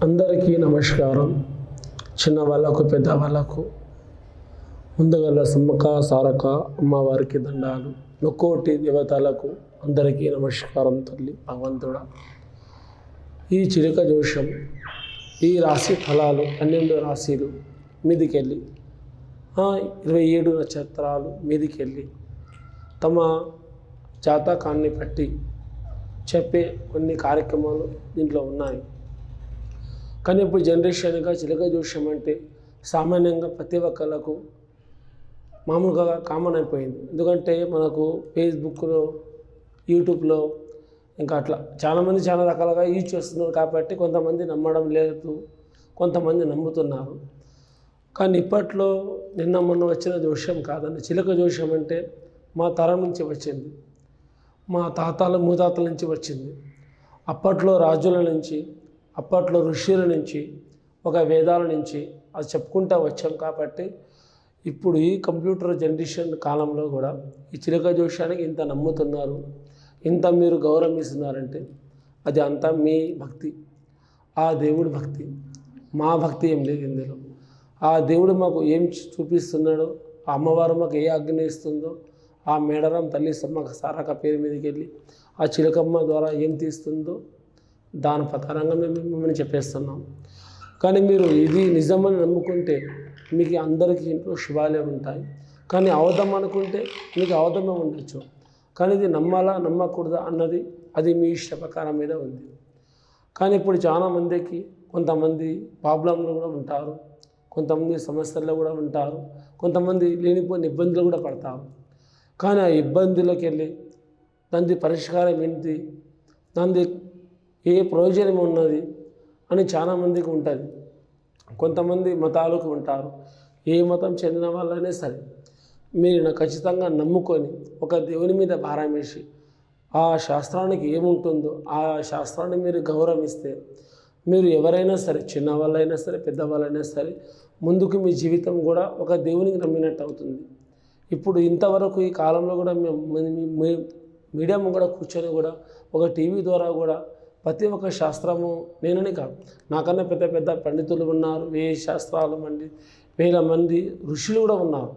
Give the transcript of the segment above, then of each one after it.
అందరికీ నమస్కారం. చిన్నవాళ్ళకు పెద్దవాళ్ళకు ముందుగల సమ్మక సారక అమ్మవారికి దండాలు, నొక్కోటి దేవతలకు అందరికీ నమస్కారం. తల్లి భగవంతుడా, ఈ చిలుక జోష్యం, ఈ రాశి ఫలాలు 12 రాశిలు మీదికెళ్ళి 27 నక్షత్రాలు మీదికెళ్ళి తమ జాతకాన్ని బట్టి చెప్పే కొన్ని కార్యక్రమాలు దీంట్లో ఉన్నాయి. కానీ ఇప్పుడు జనరేషన్గా చిలుక జోష్యం అంటే సామాన్యంగా ప్రతి ఒక్కళ్ళకు మామూలుగా కామన్ అయిపోయింది. ఎందుకంటే మనకు ఫేస్బుక్లో, యూట్యూబ్లో ఇంకా అట్లా చాలామంది చాలా రకాలుగా యూజ్ చేస్తున్నారు. కాబట్టి కొంతమంది నమ్మడం లేదు, కొంతమంది నమ్ముతున్నారు. కానీ ఇప్పట్లో నిన్న మొన్న వచ్చిన జోష్యం కాదండి. చిలుక జోష్యం అంటే మా తరం నుంచి వచ్చింది, మా తాతల ముతాతల నుంచి వచ్చింది. అప్పట్లో రాజుల నుంచి, అప్పట్లో ఋషుల నుంచి, ఒక వేదాల నుంచి అది చెప్పుకుంటూ వచ్చాం. కాబట్టి ఇప్పుడు ఈ కంప్యూటర్ జనరేషన్ కాలంలో కూడా ఈ చిలుక జోష్యానికి ఇంత నమ్ముతున్నారు, ఇంత మీరు గౌరవిస్తున్నారంటే అది అంతా మీ భక్తి, ఆ దేవుడి భక్తి. మా భక్తి ఏం లేదు ఇందులో. ఆ దేవుడు మాకు ఏం చూపిస్తున్నాడో, ఆ అమ్మవారు మాకు ఏ ఆజ్ఞ ఇస్తుందో, ఆ మేడరం తల్లి సమ్మక సారక పేరు మీదకి వెళ్ళి ఆ చిలకమ్మ ద్వారా ఏం తీస్తుందో దాని ప్రకారంగా మేము మిమ్మల్ని చెప్పేస్తున్నాం. కానీ మీరు ఇది నిజమని నమ్ముకుంటే మీకు అందరికీ ఇంట్లో శుభాలే ఉంటాయి. కానీ అవధం అనుకుంటే మీకు అవధమే ఉండొచ్చు. కానీ ఇది నమ్మాలా నమ్మకూడదా అన్నది అది మీ ఇష్ట ప్రకారం మీద ఉంది. కానీ ఇప్పుడు చాలామందికి కొంతమంది ప్రాబ్లంలు కూడా ఉంటారు, కొంతమంది సమస్యల్లో కూడా ఉంటారు, కొంతమంది లేనిపోయిన ఇబ్బందులు కూడా పడతారు. కానీ ఆ ఇబ్బందులకు వెళ్ళి దాని పరిష్కారం ఏంటి, దాని ఏ ప్రయోజనం ఉన్నది అని చాలామందికి ఉంటుంది. కొంతమంది మతాలకు ఉంటారు. ఏ మతం చెందిన వాళ్ళైనా సరే మీరు ఖచ్చితంగా నమ్ముకొని ఒక దేవుని మీద భారం వేసి ఆ శాస్త్రానికి ఏముంటుందో ఆ శాస్త్రాన్ని మీరు గౌరవిస్తే మీరు ఎవరైనా సరే, చిన్నవాళ్ళైనా సరే పెద్దవాళ్ళైనా సరే, ముందుకు మీ జీవితం కూడా ఒక దేవునికి నమ్మినట్టు అవుతుంది. ఇప్పుడు ఇంతవరకు ఈ కాలంలో కూడా మీడియా కూడా కూర్చొని కూడా ఒక టీవీ ద్వారా కూడా ప్రతి ఒక్క శాస్త్రము, నేనని కాదు, నాకన్నా పెద్ద పెద్ద పండితులు ఉన్నారు, శాస్త్రాలు వేల మంది ఋషులు కూడా ఉన్నారు.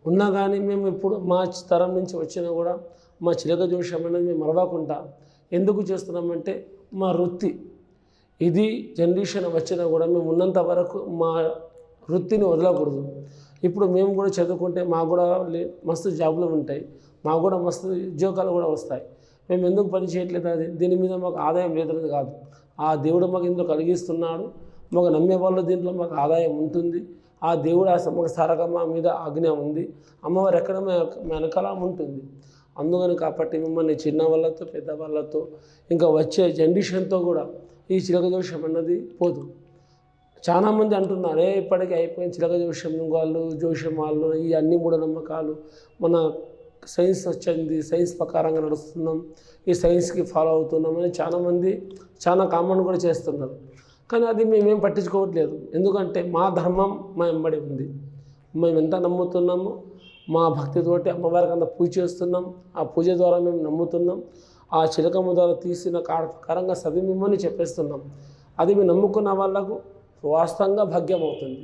ఉన్నా కానీ మేము ఇప్పుడు మా తరం నుంచి వచ్చినా కూడా మా చిలుక జోష్యం అనేది మేము మరవకుండా ఎందుకు చేస్తున్నామంటే మా వృత్తి ఇది. జనరేషన్ వచ్చినా కూడా మేము ఉన్నంత వరకు మా వృత్తిని వదలకూడదు. ఇప్పుడు మేము కూడా చదువుకుంటే మాకు కూడా మస్తు జాబులు ఉంటాయి, మాకు కూడా మస్తు ఉద్యోగాలు కూడా వస్తాయి. మేము ఎందుకు పని చేయట్లేదు, అది దీని మీద మాకు ఆదాయం లేదనేది కాదు. ఆ దేవుడు మాకు ఇందులో కలిగిస్తున్నాడు, మాకు నమ్మే వాళ్ళు దీంట్లో మాకు ఆదాయం ఉంటుంది. ఆ దేవుడు ఆ సమ్మక సారకమ్మ మీద ఆజ్ఞ ఉంది, అమ్మవారు ఎక్కడ వెనకాల ఉంటుంది. అందుకని కాబట్టి మిమ్మల్ని చిన్న వాళ్ళతో పెద్దవాళ్ళతో ఇంకా వచ్చే జనరేషన్తో కూడా ఈ చిలుక జోష్యం అన్నది పోదు. చాలామంది అంటున్నారు, ఇప్పటికీ అయిపోయిన చిలుక జోష్యం వాళ్ళు, జోష్యం వాళ్ళు, ఈ అన్ని మూఢనమ్మకాలు, మన సైన్స్ వచ్చింది, సైన్స్ ప్రకారంగా నడుస్తున్నాం, ఈ సైన్స్కి ఫాలో అవుతున్నాం అని చాలామంది చాలా కామెంట్ కూడా చేస్తున్నారు. కానీ అది మేమేం పట్టించుకోవట్లేదు. ఎందుకంటే మా ధర్మం మా వెంబడి ఉంది. మేము ఎంత నమ్ముతున్నామో మా భక్తితోటి అమ్మవారికి అంత పూజ చేస్తున్నాం. ఆ పూజ ద్వారా మేము నమ్ముతున్నాం. ఆ చిలకమ్మ ద్వారా తీసిన ప్రకారంగా మిమ్మల్ని చెప్పేస్తున్నాం. అది మేము నమ్ముకున్న వాళ్ళకు వాస్తవంగా భాగ్యం అవుతుంది.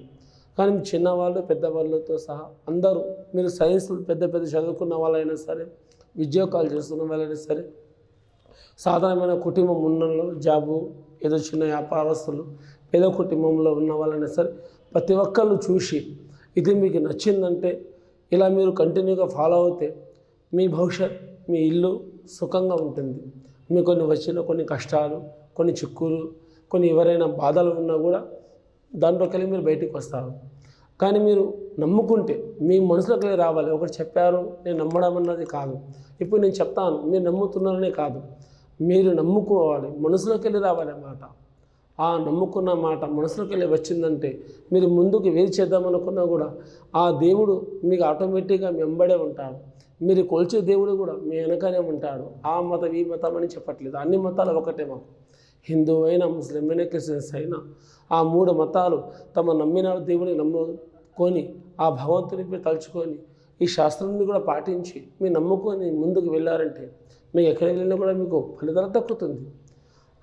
కానీ చిన్నవాళ్ళు పెద్దవాళ్ళతో సహా అందరూ, మీరు సైన్స్ పెద్ద పెద్ద చదువుకున్న వాళ్ళైనా సరే, ఉద్యోగాలు చేస్తున్న వాళ్ళైనా సరే, సాధారణమైన కుటుంబం ఉన్నలో జాబు, ఏదో చిన్న వ్యాపారస్తులు, పేద కుటుంబంలో ఉన్న వాళ్ళైనా సరే, ప్రతి ఒక్కళ్ళు చూసి ఇది మీకు నచ్చిందంటే ఇలా మీరు కంటిన్యూగా ఫాలో అవుతే మీ భవిష్యత్, మీ ఇల్లు సుఖంగా ఉంటుంది. మీకు కొన్ని కష్టాలు, కొన్ని చిక్కులు, కొన్ని ఎవరైనా బాధలు ఉన్నా కూడా దాంట్లోకి వెళ్ళి మీరు బయటికి వస్తారు. కానీ మీరు నమ్ముకుంటే మీ మనసులోకి వెళ్ళి రావాలి. ఒకటి చెప్పారు నేను నమ్మడం అన్నది కాదు. ఇప్పుడు నేను చెప్తాను మీరు నమ్ముతున్నారనే కాదు, మీరు నమ్ముకోవాలి, మనసులోకి వెళ్ళి రావాలి అన్నమాట. ఆ నమ్ముకున్న మాట మనసులోకి వెళ్ళి వచ్చిందంటే మీరు ముందుకు వేది చేద్దామనుకున్నా కూడా ఆ దేవుడు మీకు ఆటోమేటిక్గా మీ వెంబడే ఉంటాడు. మీరు కొలిచే దేవుడు కూడా మీ వెనకనే ఉంటాడు. ఆ మతం ఈ మతం అని చెప్పట్లేదు, అన్ని మతాలు ఒకటే. మాకు హిందూ అయినా, ముస్లిం అయినా, క్రిస్టియన్స్ అయినా ఆ 3 మతాలు తమ నమ్మిన దేవుడిని నమ్ముకొని ఆ భగవంతుని తలుచుకొని ఈ శాస్త్రాన్ని కూడా పాటించి మీరు నమ్ముకొని ముందుకు వెళ్ళారంటే మీకు ఎక్కడికి వెళ్ళినా కూడా మీకు ఫలితాలు దక్కుతుంది.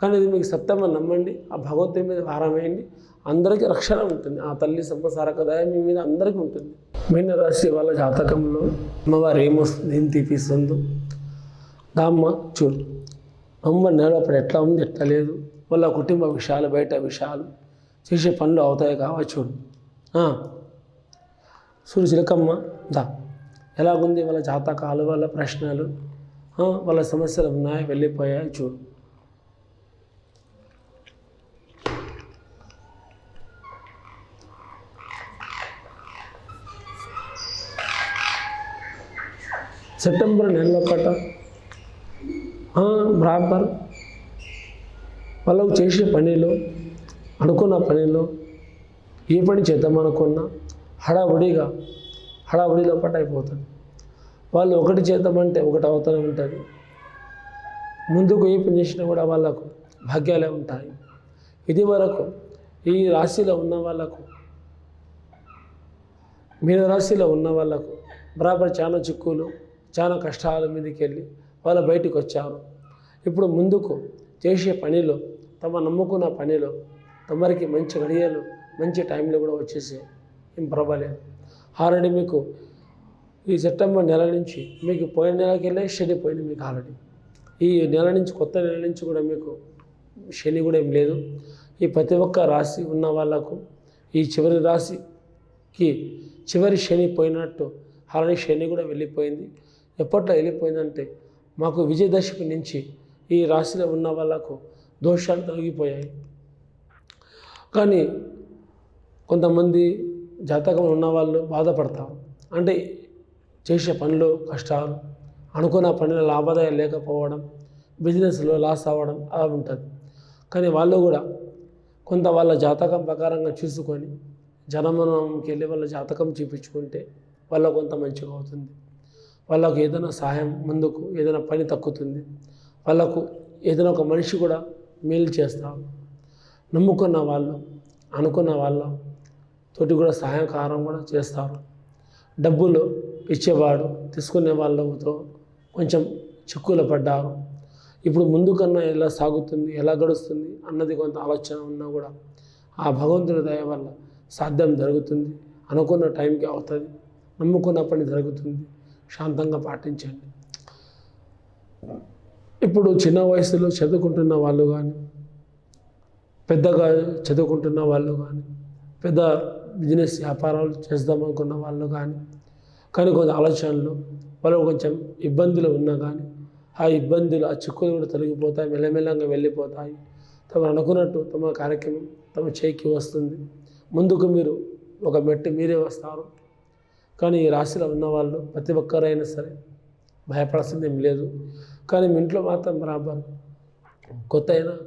కానీ ఇది మీకు సత్యమని నమ్మండి, ఆ భగవంతుని మీద భారం వేయండి, అందరికీ రక్షణ ఉంటుంది. ఆ తల్లి సంపసారక దయ మీ మీద అందరికీ ఉంటుంది. మీన రాశి వాళ్ళ జాతకంలో అమ్మవారు ఏమొస్తుంది, ఏం తీపిస్తుందో దామ్మ చూడు. అమ్మ నేలప్పుడు ఎట్లా ఉంది, ఎట్లా లేదు, వాళ్ళ కుటుంబ విషయాలు, బయట విషయాలు, చేసే పనులు అవుతాయి కావచ్చు. చూడు చూడు చిలకమ్మ దా ఎలాగుంది వాళ్ళ జాతకాలు, వాళ్ళ ప్రశ్నలు, వాళ్ళ సమస్యలు ఉన్నాయి, వెళ్ళిపోయాయి. చూడు సెప్టెంబర్ నెలలో కట్ట బరాబర్ వాళ్ళకు చేసే పనిలో, అనుకున్న పనిలో, ఏ పని చేద్దామనుకున్నా హడావుడిలో పట్ట అయిపోతుంది. వాళ్ళు ఒకటి చేద్దామంటే ఒకటి అవుతూనే ఉంటుంది. ముందుకు ఏ పని చేసినా కూడా వాళ్ళకు భాగ్యాలే ఉంటాయి. ఇది వరకు ఈ రాశిలో ఉన్న వాళ్ళకు, మీన రాశిలో ఉన్న వాళ్ళకు బరాబర్ చాలా చిక్కులు, చాలా కష్టాల మీదకి వెళ్ళి వాళ్ళు బయటకు వచ్చారు. ఇప్పుడు ముందుకు చేసే పనిలో, తమ నమ్ముకున్న పనిలో తమరికి మంచి గడియలు, మంచి టైంలో కూడా వచ్చేసి ఏం పర్వాలేదు. ఆల్రెడీ మీకు ఈ సెప్టెంబర్ నెల నుంచి మీకు పోయిన నెలకి వెళ్ళే శని పోయింది మీకు ఆల్రెడీ. ఈ నెల నుంచి, కొత్త నెల నుంచి కూడా మీకు శని కూడా ఏం లేదు. ఈ ప్రతి ఒక్క రాశి ఉన్న వాళ్ళకు ఈ చివరి రాశికి చివరి శని పోయినట్టు ఆల్రెడీ శని కూడా వెళ్ళిపోయింది. ఎప్పట్లో వెళ్ళిపోయిందంటే మాకు విజయదశమి నుంచి ఈ రాశిలో ఉన్న వాళ్ళకు దోషాలు తొలగిపోయాయి. కానీ కొంతమంది జాతకం ఉన్నవాళ్ళు బాధపడతారు. అంటే చేసే పనులు కష్టాలు, అనుకున్న పనిలో లాభాదాయం లేకపోవడం, బిజినెస్లో లాస్ అవ్వడం అలా ఉంటుంది. కానీ వాళ్ళు కూడా కొంత వాళ్ళ జాతకం ప్రకారంగా చూసుకొని జనమనంకి వెళ్ళి వాళ్ళ జాతకం చూపించుకుంటే వాళ్ళకు కొంత మంచిగా అవుతుంది. వాళ్ళకు ఏదైనా సహాయం, ముందుకు ఏదైనా పని తక్కుతుంది, వాళ్ళకు ఏదైనా ఒక మనిషి కూడా మేలు చేస్తారు. నమ్ముకున్న వాళ్ళు, అనుకున్న వాళ్ళ తోటి కూడా సహాయకారం కూడా చేస్తారు. డబ్బులు ఇచ్చేవాడు తీసుకునే వాళ్ళతో కొంచెం చిక్కులు పడ్డారు. ఇప్పుడు ముందుకన్నా ఎలా సాగుతుంది, ఎలా గడుస్తుంది అన్నది కొంత ఆలోచన ఉన్నా కూడా ఆ భగవంతుడి దయ వల్ల సాధ్యం జరుగుతుంది. అనుకున్న టైంకి అవుతుంది, నమ్ముకున్న పని జరుగుతుంది. శాంతంగా పాటించండి. ఇప్పుడు చిన్న వయసులో చదువుకుంటున్న వాళ్ళు కానీ, పెద్దగా చదువుకుంటున్న వాళ్ళు కానీ, పెద్ద బిజినెస్ వ్యాపారాలు చేద్దామనుకున్న వాళ్ళు కానీ కొంత ఆలోచనలు, వాళ్ళు కొంచెం ఇబ్బందులు ఉన్నా కానీ ఆ ఇబ్బందులు, ఆ చిక్కులు కూడా తొలగిపోతాయి, మెల్లమెల్లంగా వెళ్ళిపోతాయి. తమ అనుకున్నట్టు తమ కార్యక్రమం తమ చేయికి వస్తుంది. ముందుకు మీరు ఒక మెట్టు మీరే వస్తారు. కానీ ఈ రాశిలో ఉన్నవాళ్ళు ప్రతి ఒక్కరైనా సరే భయపడాల్సింది ఏం లేదు. కానీ మీ ఇంట్లో మాత్రం బరాబర్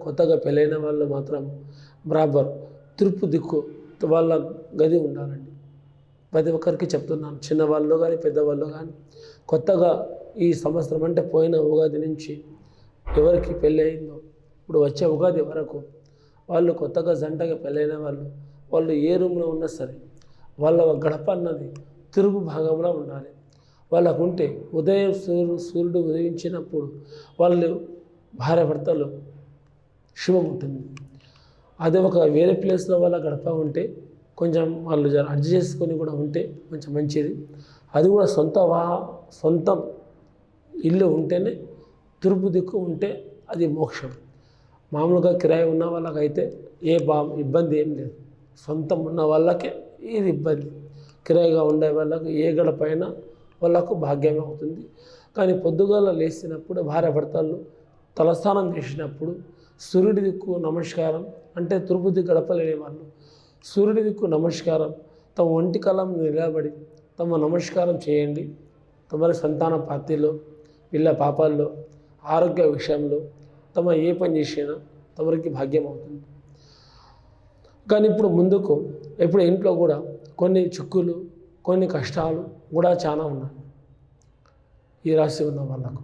కొత్తగా పెళ్ళైన వాళ్ళు మాత్రం బరాబర్ తూర్పు దిక్కు వాళ్ళ గది ఉండాలండి. ప్రతి ఒక్కరికి చెప్తున్నాను, చిన్నవాళ్ళు కానీ పెద్దవాళ్ళు కానీ. కొత్తగా ఈ సంవత్సరం అంటే పోయిన ఉగాది నుంచి ఎవరికి పెళ్ళి అయిందో ఇప్పుడు వచ్చే ఉగాది వరకు వాళ్ళు కొత్తగా జంటగా పెళ్ళైన వాళ్ళు ఏ రూమ్లో ఉన్నా సరే వాళ్ళ గడప అన్నది తూర్పు భాగంలో ఉండాలి. వాళ్ళకు ఉంటే ఉదయం సూర్యుడు ఉదయించినప్పుడు వాళ్ళు భార్యాభర్తలు శుభం ఉంటుంది. అదే ఒక వేరే ప్లేస్లో వాళ్ళ గడప ఉంటే కొంచెం వాళ్ళు అడ్జస్ట్ చేసుకొని కూడా ఉంటే కొంచెం మంచిది. అది కూడా సొంతం ఇల్లు ఉంటేనే, తూర్పు దిక్కు ఉంటే అది మోక్షం. మామూలుగా కిరాయి ఉన్న వాళ్ళకైతే ఇబ్బంది ఏం లేదు. సొంతం ఉన్న వాళ్ళకే ఇది ఇబ్బంది. కిరాయిగా ఉండే వాళ్ళకు ఏ గడపైనా వాళ్ళకు భాగ్యమే అవుతుంది. కానీ పొద్దుగాల లేచినప్పుడు భార్యాభర్తలు తలస్నానం చేసినప్పుడు సూర్యుడి దిక్కు నమస్కారం, అంటే తూర్పు దిక్కు గడపలేని వాళ్ళు సూర్యుడి దిక్కు నమస్కారం తమ ఒంటి కాలం నిలబడి తమ నమస్కారం చేయండి. తమరి సంతాన ప్రాప్తిలో, పిల్ల పాపాల్లో, ఆరోగ్య విషయంలో తమ ఏ పని చేసినా తమరికి భాగ్యం అవుతుంది. కానీ ఇప్పుడు ముందుకు ఇంట్లో కూడా కొన్ని చిక్కులు, కొన్ని కష్టాలు కూడా చాలా ఉన్నాయి. ఈ రాశి ఉన్న వాళ్ళకు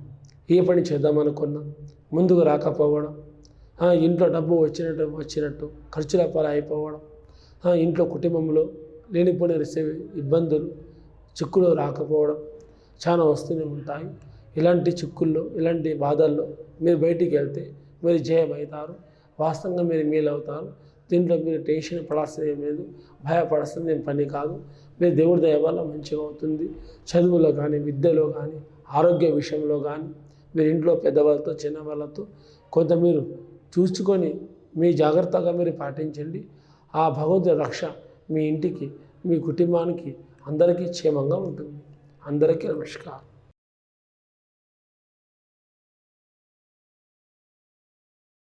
ఏ పని చేద్దామనుకున్నా ముందుకు రాకపోవడం, ఇంట్లో డబ్బు వచ్చినట్టు ఖర్చుల పాలు అయిపోవడం, ఇంట్లో కుటుంబంలో లేనిపోయిన ఇబ్బందులు, చిక్కులు రాకపోవడం చాలా వస్తూనే ఉంటాయి. ఇలాంటి చిక్కుల్లో, ఇలాంటి బాధల్లో మీరు బయటికి వెళ్తే మీరు జయమవుతారు. వాస్తవంగా మీరు మేలవుతారు. దీంట్లో మీరు టెన్షన్ పడాల్సింది ఏం లేదు, భయపడాల్సింది ఏం పని కాదు. మీరు దేవుడి దయ వల్ల మంచిగా అవుతుంది. చదువులో కానీ, విద్యలో కానీ, ఆరోగ్య విషయంలో కానీ, మీరు ఇంట్లో పెద్దవాళ్ళతో చిన్నవాళ్ళతో కొంత మీరు చూసుకొని మీ జాగ్రత్తగా మీరు పాటించండి. ఆ భగవంతుడి రక్ష మీ ఇంటికి, మీ కుటుంబానికి, అందరికీ క్షేమంగా ఉంటుంది. అందరికీ నమస్కారం.